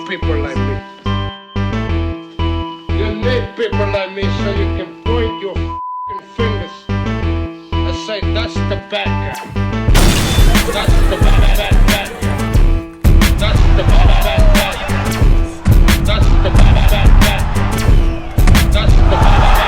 people like me. You need people like me so you can point your f***ing fingers and say, that's the bad guy. That's the bad guy. That's the bad guy. That's the bad guy. That's the bad guy.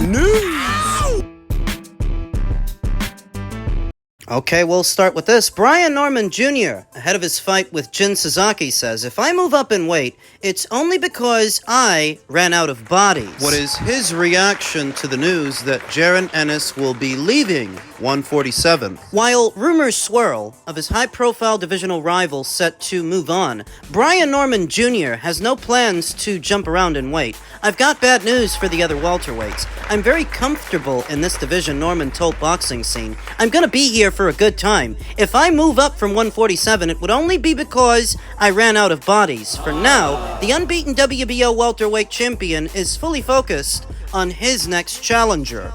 News. Okay, we'll start with this. Brian Norman Jr., ahead of his fight with Jin Sasaki, says, if I move up in weight, it's only because I ran out of bodies. What is his reaction to the news that Jaron Ennis will be leaving 147? While rumors swirl of his high-profile divisional rival set to move on, Brian Norman Jr. has no plans to jump around in weight. I've got bad news for the other welterweights. I'm very comfortable in this division, Norman told Boxing Scene. I'm gonna be here for a good time. If I move up from 147, it would only be because I ran out of bodies. For now, the unbeaten WBO welterweight champion is fully focused on his next challenger.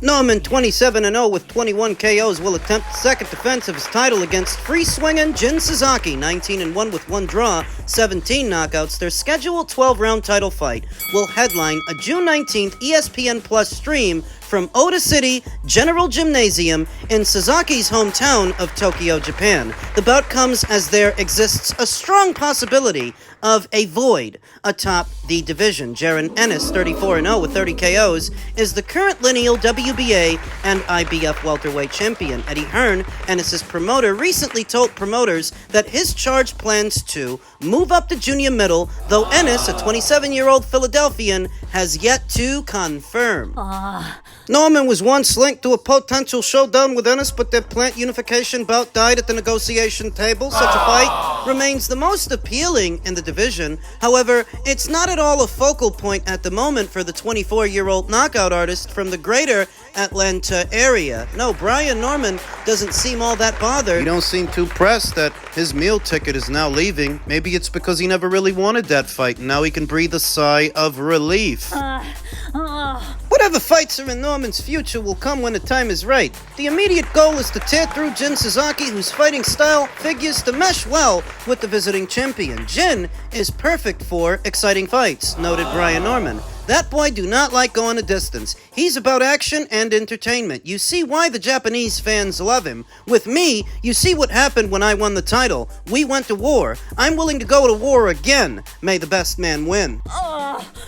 Norman, 27-0 with 21 KOs, will attempt the second defense of his title against free-swinging Jin Sasaki, 19-1 with 1 draw, 17 knockouts. Their scheduled 12-round title fight will headline a June 19th ESPN Plus stream from Oda City General Gymnasium in Sasaki's hometown of Tokyo, Japan. The bout comes as there exists a strong possibility of a void atop the division. Jaron Ennis, 34-0 with 30 KOs, is the current lineal WBA and IBF welterweight champion. Eddie Hearn, Ennis' promoter, recently told promoters that his charge plans to move up to junior middle, though Ennis, a 27-year-old Philadelphian, has yet to confirm. Norman was once linked to a potential showdown with Ennis, but their plant unification bout died at the negotiation table. Such a fight remains the most appealing in the division. However, it's not at all a focal point at the moment for the 24-year-old knockout artist from the greater Atlanta area. No, Brian Norman doesn't seem all that bothered. You don't seem too pressed that his meal ticket is now leaving. Maybe it's because he never really wanted that fight, and now he can breathe a sigh of relief. Whatever fights are in Norman's future will come when the time is right. The immediate goal is to tear through Jin Sasaki, whose fighting style figures to mesh well with the visiting champion. Jin is perfect for exciting fights, noted Brian Norman. That boy do not like going a distance. He's about action and entertainment. You see why the Japanese fans love him. With me, you see what happened when I won the title. We went to war. I'm willing to go to war again. May the best man win.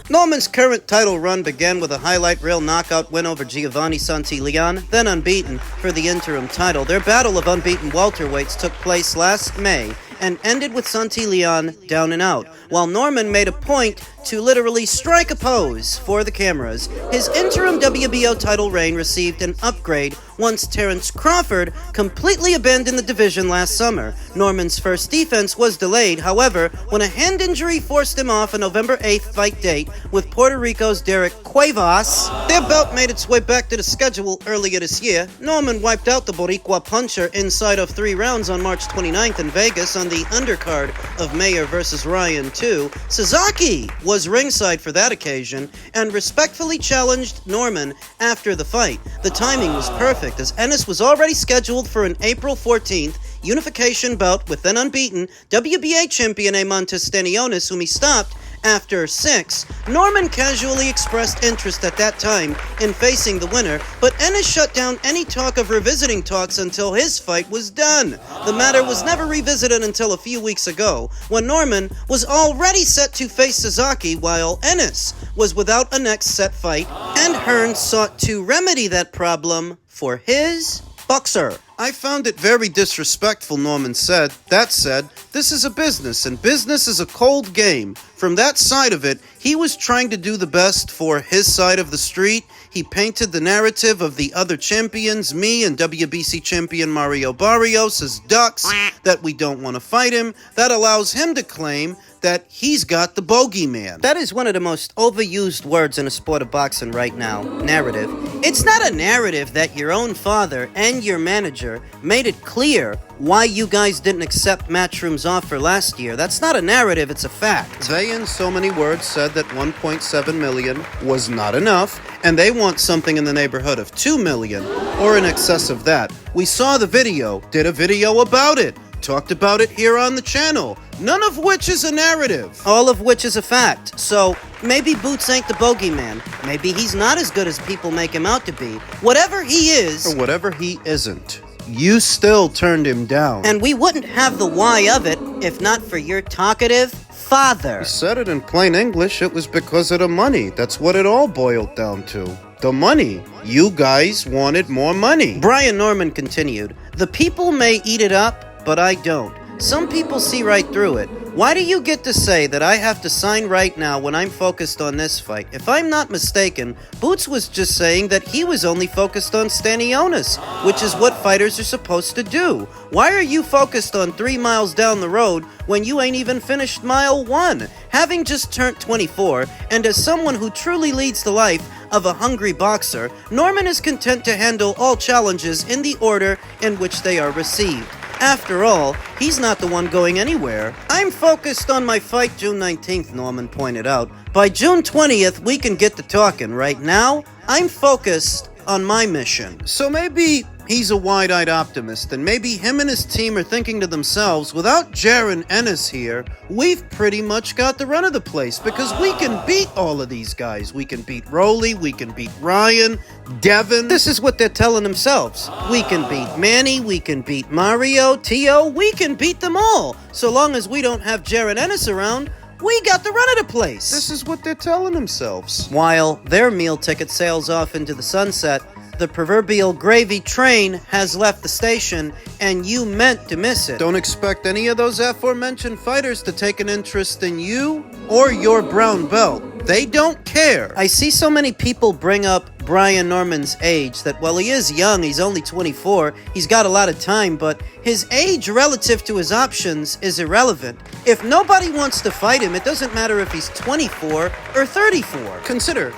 Norman's current title run began with a highlight reel knockout win over Giovanni Santillan, then unbeaten for the interim title. Their battle of unbeaten welterweights took place last May and ended with Santillan down and out, while Norman made a point to literally strike a pose for the cameras. His interim WBO title reign received an upgrade once Terence Crawford completely abandoned the division last summer. Norman's first defense was delayed, however, when a hand injury forced him off a November 8th fight date with Puerto Rico's Derek Cuevas. Their bout made its way back to the schedule earlier this year. Norman wiped out the Boricua puncher inside of 3 rounds on March 29th in Vegas on the undercard of Mayer vs. Ryan 2. Sasaki was ringside for that occasion and respectfully challenged Norman after the fight. The timing was perfect, as Ennis was already scheduled for an April 14th unification bout with then unbeaten WBA champion Eimantas Stanionis, whom he stopped after 6. Norman casually expressed interest at that time in facing the winner, but Ennis shut down any talk of revisiting talks until his fight was done. The matter was never revisited until a few weeks ago, when Norman was already set to face Sasaki while Ennis was without a next set fight, and Hearn sought to remedy that problem for his boxer. I found it very disrespectful, Norman said. That said, this is a business, and business is a cold game. From that side of it, he was trying to do the best for his side of the street. He painted the narrative of the other champions, me and WBC champion Mario Barrios, as ducks, that we don't want to fight him. That allows him to claim that he's got the bogeyman. That is one of the most overused words in the sport of boxing right now, narrative. It's not a narrative that your own father and your manager made it clear why you guys didn't accept Matchroom's offer last year. That's not a narrative, it's a fact. They, in so many words, said that 1.7 million was not enough, and they want something in the neighborhood of 2 million, or in excess of that. We saw the video, did a video about it, talked about it here on the channel, none of which is a narrative. All of which is a fact. So, maybe Boots ain't the bogeyman. Maybe he's not as good as people make him out to be. Whatever he is... Or whatever he isn't. You still turned him down. And we wouldn't have the why of it if not for your talkative father. He said it in plain English. It was because of the money. That's what it all boiled down to. The money. You guys wanted more money. Brian Norman continued, "The people may eat it up, but I don't. Some people see right through it. Why do you get to say that I have to sign right now when I'm focused on this fight? If I'm not mistaken, Boots was just saying that he was only focused on Stanionis, which is what fighters are supposed to do. Why are you focused on 3 miles down the road when you ain't even finished mile 1? Having just turned 24, and as someone who truly leads the life of a hungry boxer, Norman is content to handle all challenges in the order in which they are received. After all, he's not the one going anywhere. I'm focused on my fight June 19th, Norman pointed out. By June 20th, we can get to talking. Right now, I'm focused on my mission." So maybe he's a wide-eyed optimist, and maybe him and his team are thinking to themselves, without Jaron Ennis here, we've pretty much got the run of the place, because we can beat all of these guys. We can beat Rolly, we can beat Ryan, Devin. This is what they're telling themselves. We can beat Manny, we can beat Mario, Tio, we can beat them all. So long as we don't have Jaron Ennis around, we got the run of the place. This is what they're telling themselves. While their meal ticket sails off into the sunset, the proverbial gravy train has left the station, and you meant to miss it. Don't expect any of those aforementioned fighters to take an interest in you or your brown belt. They don't care. I see so many people bring up Brian Norman's age that, well, he is young, he's only 24, he's got a lot of time, but his age relative to his options is irrelevant. If nobody wants to fight him, it doesn't matter if he's 24 or 34. Consider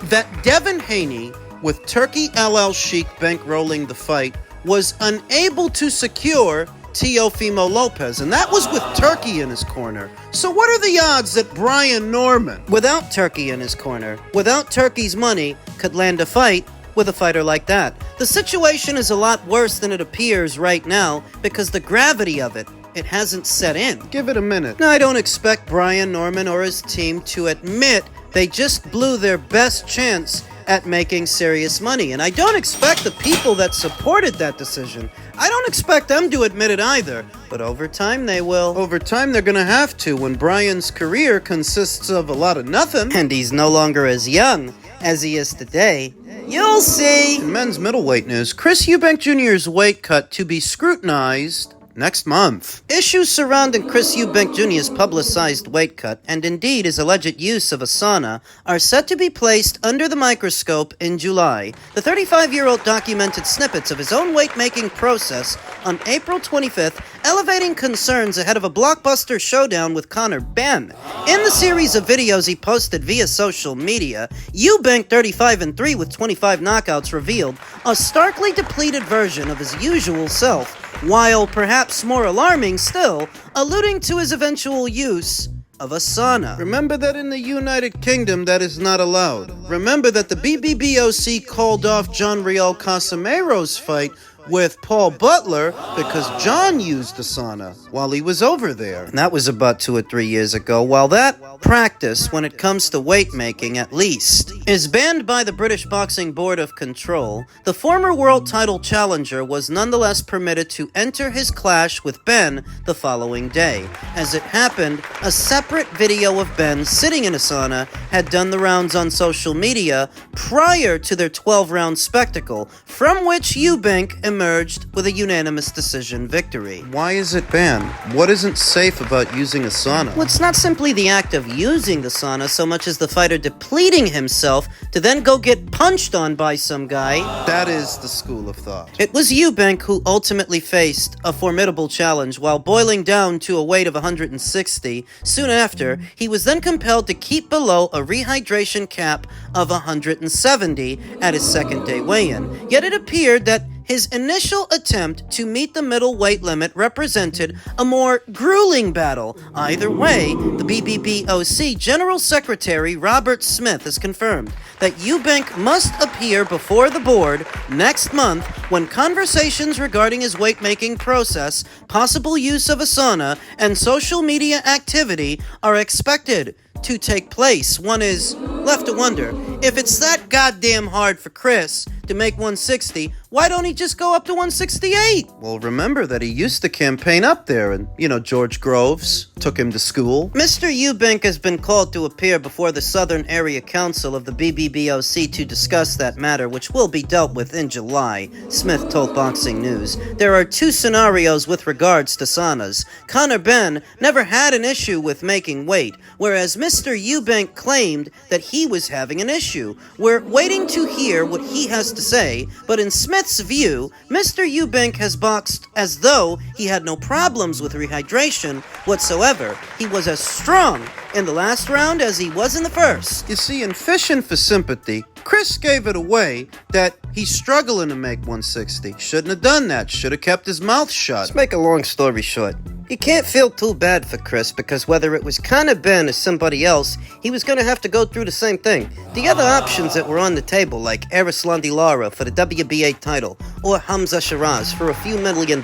that Devin Haney, with Turkey LL Sheik bankrolling the fight, was unable to secure Teofimo Lopez, and that was with Turkey in his corner. So what are the odds that Brian Norman, without Turkey in his corner, without Turkey's money, could land a fight with a fighter like that? The situation is a lot worse than it appears right now because the gravity of it hasn't set in. Give it a minute. Now, I don't expect Brian Norman or his team to admit they just blew their best chance at making serious money. And I don't expect the people that supported that decision, I don't expect them to admit it either. But over time they will. Over time they're gonna have to when Brian's career consists of a lot of nothing. And he's no longer as young as he is today. You'll see. In men's middleweight news, Chris Eubank Jr.'s weight cut to be scrutinized next month. Issues surrounding Chris Eubank Jr.'s publicized weight cut, and indeed his alleged use of a sauna, are set to be placed under the microscope in July. The 35-year-old documented snippets of his own weight-making process on April 25th, elevating concerns ahead of a blockbuster showdown with Conor Benn. In the series of videos he posted via social media, Eubank, 35-3 with 25 knockouts, revealed a starkly depleted version of his usual self, while perhaps more alarming still, alluding to his eventual use of a sauna. Remember that in the United Kingdom that is not allowed. Remember that the BBBOC called off John Riel Casimiro's fight with Paul Butler because John used a sauna while he was over there. And that was about 2 or 3 years ago. While that practice, when it comes to weight making at least, is banned by the British Boxing Board of Control, the former world title challenger was nonetheless permitted to enter his clash with Benn the following day. As it happened, a separate video of Benn sitting in a sauna had done the rounds on social media prior to their 12-round spectacle, from which Eubank emerged with a unanimous decision victory. Why is it banned? What isn't safe about using a sauna? Well, it's not simply the act of using the sauna so much as the fighter depleting himself to then go get punched on by some guy. That is the school of thought. It was Eubank who ultimately faced a formidable challenge while boiling down to a weight of 160. Soon after, he was then compelled to keep below a rehydration cap of 170 at his second day weigh-in. Yet it appeared that His initial attempt to meet the middle weight limit represented a more grueling battle. Either way, the BBBOC General Secretary Robert Smith has confirmed that Eubank must appear before the board next month when conversations regarding his weight-making process, possible use of a sauna, and social media activity are expected to take place. One is left to wonder, if it's that goddamn hard for Chris to make 160, why don't he just go up to 168? Well, remember that he used to campaign up there, and, George Groves took him to school. Mr. Eubank has been called to appear before the Southern Area Council of the BBBOC to discuss that matter, which will be dealt with in July, Smith told Boxing News. There are two scenarios with regards to saunas. Conor Benn never had an issue with making weight, whereas Mr. Eubank claimed that he was having an issue. We're waiting to hear what he has to say, but in Smith's view, Mr. Eubank has boxed as though he had no problems with rehydration whatsoever. He was as strong in the last round as he was in the first. You see, in fishing for sympathy, Chris gave it away that he's struggling to make 160. Shouldn't have done that. Should have kept his mouth shut. Let's make a long story short. You can't feel too bad for Chris, because whether it was Conor Benn or somebody else, he was going to have to go through the same thing. The other options that were on the table, like Erislandy Lara for the WBA title, or Hamza Shiraz for a few $1 million,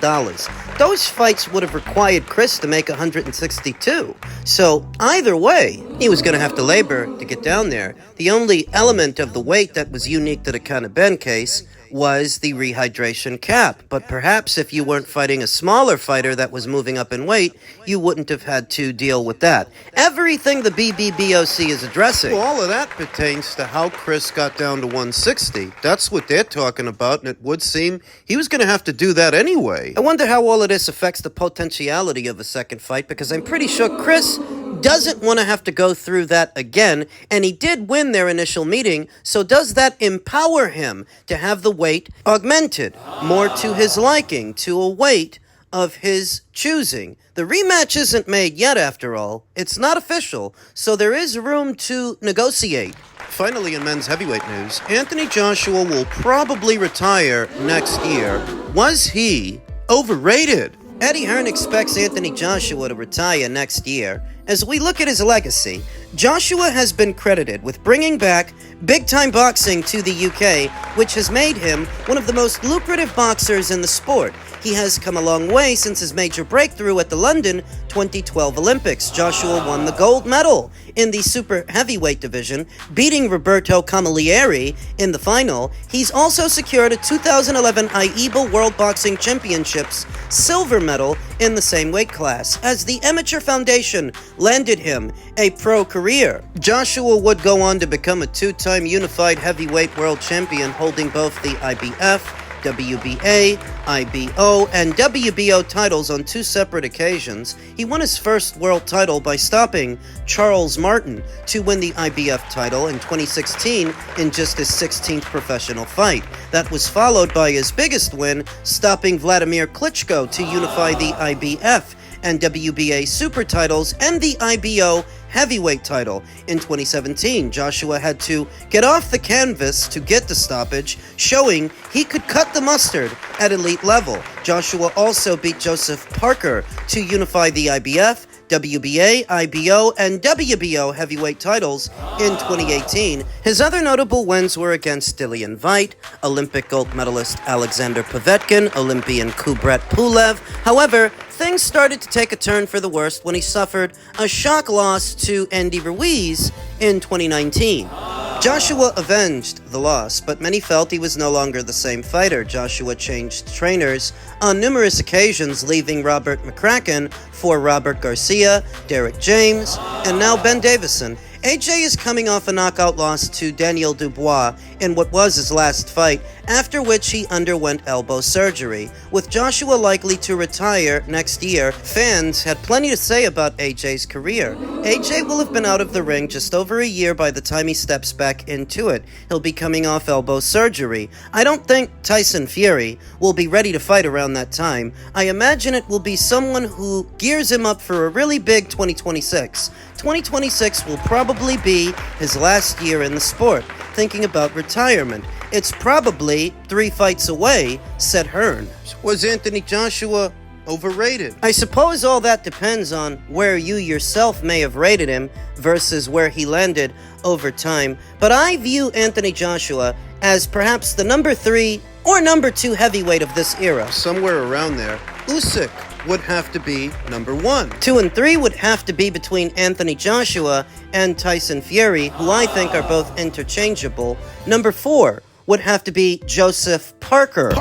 those fights would have required Chris to make 162. So, either way, he was going to have to labor to get down there. The only element of the weight that was unique to the Conor Benn case was the rehydration cap. But perhaps if you weren't fighting a smaller fighter that was moving up in weight, you wouldn't have had to deal with that. Everything the BBBOC is addressing, well, all of that pertains to how Chris got down to 160. That's what they're talking about, and it would seem he was going to have to do that anyway. I wonder how all of this affects the potentiality of a second fight, because I'm pretty sure Chris doesn't want to have to go through that again, and he did win their initial meeting, so does that empower him to have the weight augmented more to his liking, to a weight of his choosing? The rematch isn't made yet, after all. It's not official, so there is room to negotiate. Finally, in men's heavyweight news, Anthony Joshua will probably retire next year. Was he overrated? Eddie Hearn expects Anthony Joshua to retire next year. As we look at his legacy, Joshua has been credited with bringing back big-time boxing to the UK, which has made him one of the most lucrative boxers in the sport. He has come a long way since his major breakthrough at the London 2012 Olympics. Joshua won the gold medal in the super heavyweight division, beating Roberto Camilleri in the final. He's also secured a 2011 IEBO World Boxing Championships silver medal in the same weight class, as the Amateur Foundation landed him a pro career. Joshua would go on to become a two-time unified heavyweight world champion, holding both the IBF, WBA, IBO, and WBO titles on two separate occasions. He won his first world title by stopping Charles Martin to win the IBF title in 2016 in just his 16th professional fight. That was followed by his biggest win, stopping Vladimir Klitschko to unify the IBF and WBA super titles and the IBO heavyweight title. In 2017, Joshua had to get off the canvas to get the stoppage, showing he could cut the mustard at elite level. Joshua also beat Joseph Parker to unify the IBF, WBA, IBO, and WBO heavyweight titles in 2018. His other notable wins were against Dillian Veit, Olympic gold medalist Alexander Povetkin, Olympian Kubrat Pulev. However, things started to take a turn for the worst when he suffered a shock loss to Andy Ruiz in 2019. Joshua avenged the loss, but many felt he was no longer the same fighter. Joshua changed trainers on numerous occasions, leaving Robert McCracken for Robert Garcia, Derek James, and now Ben Davison. AJ is coming off a knockout loss to Daniel Dubois in what was his last fight, after which he underwent elbow surgery. With Joshua likely to retire next year, fans had plenty to say about AJ's career. AJ will have been out of the ring just over a year by the time he steps back into it. He'll be coming off elbow surgery. I don't think Tyson Fury will be ready to fight around that time. I imagine it will be someone who gears him up for a really big 2026. 2026 will probably be his last year in the sport, thinking about retirement. it's probably 3 fights away, said Hearn. Was Anthony Joshua overrated? I suppose all that depends on where you yourself may have rated him versus where he landed over time, but I view Anthony Joshua as perhaps the number 3 or number 2 heavyweight of this era. Somewhere around there. Usyk would have to be number 1. 2 and 3 would have to be between Anthony Joshua and Tyson Fury, who I think are both interchangeable. Number 4 would have to be Joseph Parker.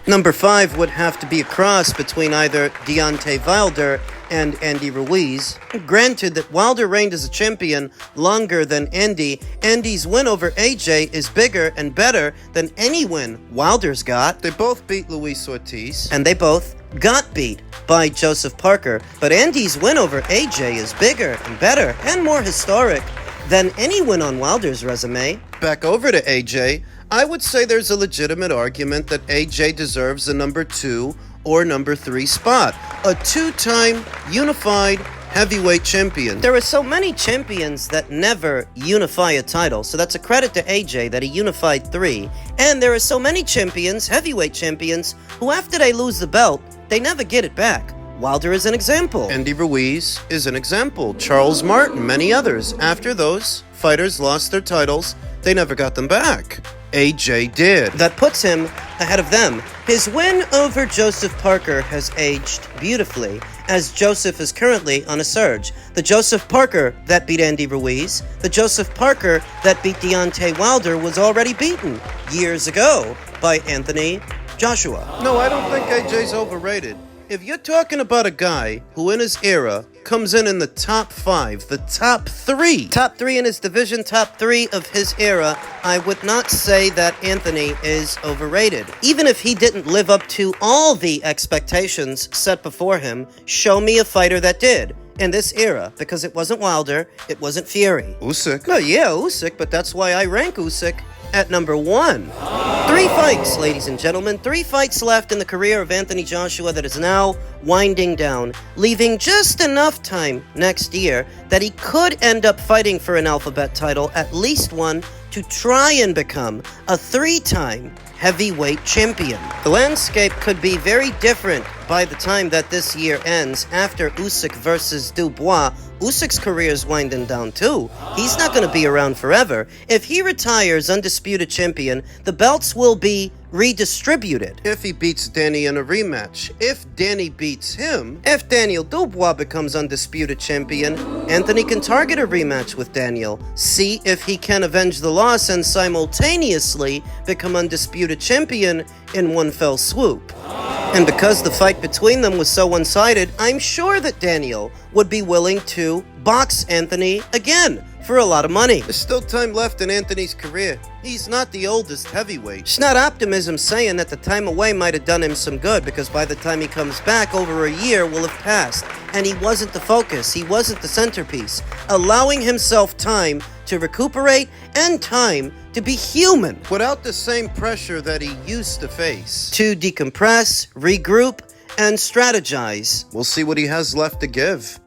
Number 5 would have to be a cross between either Deontay Wilder and Andy Ruiz. Granted that Wilder reigned as a champion longer than Andy, Andy's win over AJ is bigger and better than any win Wilder's got. They both beat Luis Ortiz. And they both got beat by Joseph Parker. But Andy's win over AJ is bigger and better and more historic than any win on Wilder's resume. Back over to AJ, I would say there's a legitimate argument that AJ deserves the number 2 or number 3 spot. A 2-time unified heavyweight champion. There are so many champions that never unify a title, so that's a credit to AJ that he unified 3. And there are so many champions, heavyweight champions, who after they lose the belt, they never get it back. Wilder is an example. Andy Ruiz is an example. Charles Martin, many others. After those fighters lost their titles, they never got them back. AJ did. That puts him ahead of them. His win over Joseph Parker has aged beautifully, as Joseph is currently on a surge. The Joseph Parker that beat Andy Ruiz, the Joseph Parker that beat Deontay Wilder was already beaten years ago by Anthony Joshua. No, I don't think AJ's overrated. If you're talking about a guy who in his era comes in the top 5, the top 3. Top 3 in his division, top 3 of his era, I would not say that Anthony is overrated. Even if he didn't live up to all the expectations set before him, show me a fighter that did in this era, because it wasn't Wilder, it wasn't Fury. Usyk. No, yeah, Usyk, but that's why I rank Usyk at number 1. 3 fights, ladies and gentlemen. 3 fights left in the career of Anthony Joshua that is now winding down, leaving just enough time next year that he could end up fighting for an alphabet title, at least one, to try and become a 3-time heavyweight champion. The landscape could be very different by the time that this year ends. After Usyk versus Dubois, Usyk's career is winding down too. He's not going to be around forever. If he retires undisputed champion, the belts will be redistributed. If he beats Danny in a rematch. If Danny beats him. If Daniel Dubois becomes undisputed champion, Anthony can target a rematch with Daniel, see if he can avenge the loss and simultaneously become undisputed champion in one fell swoop. And because the fight between them was so one-sided, I'm sure that Daniel would be willing to box Anthony again for a lot of money. There's still time left in Anthony's career. He's not the oldest heavyweight. It's not optimism saying that the time away might have done him some good, because by the time he comes back, over a year will have passed. And he wasn't the focus. He wasn't the centerpiece. Allowing himself time to recuperate and time to be human. Without the same pressure that he used to face. To decompress, regroup, and strategize. We'll see what he has left to give.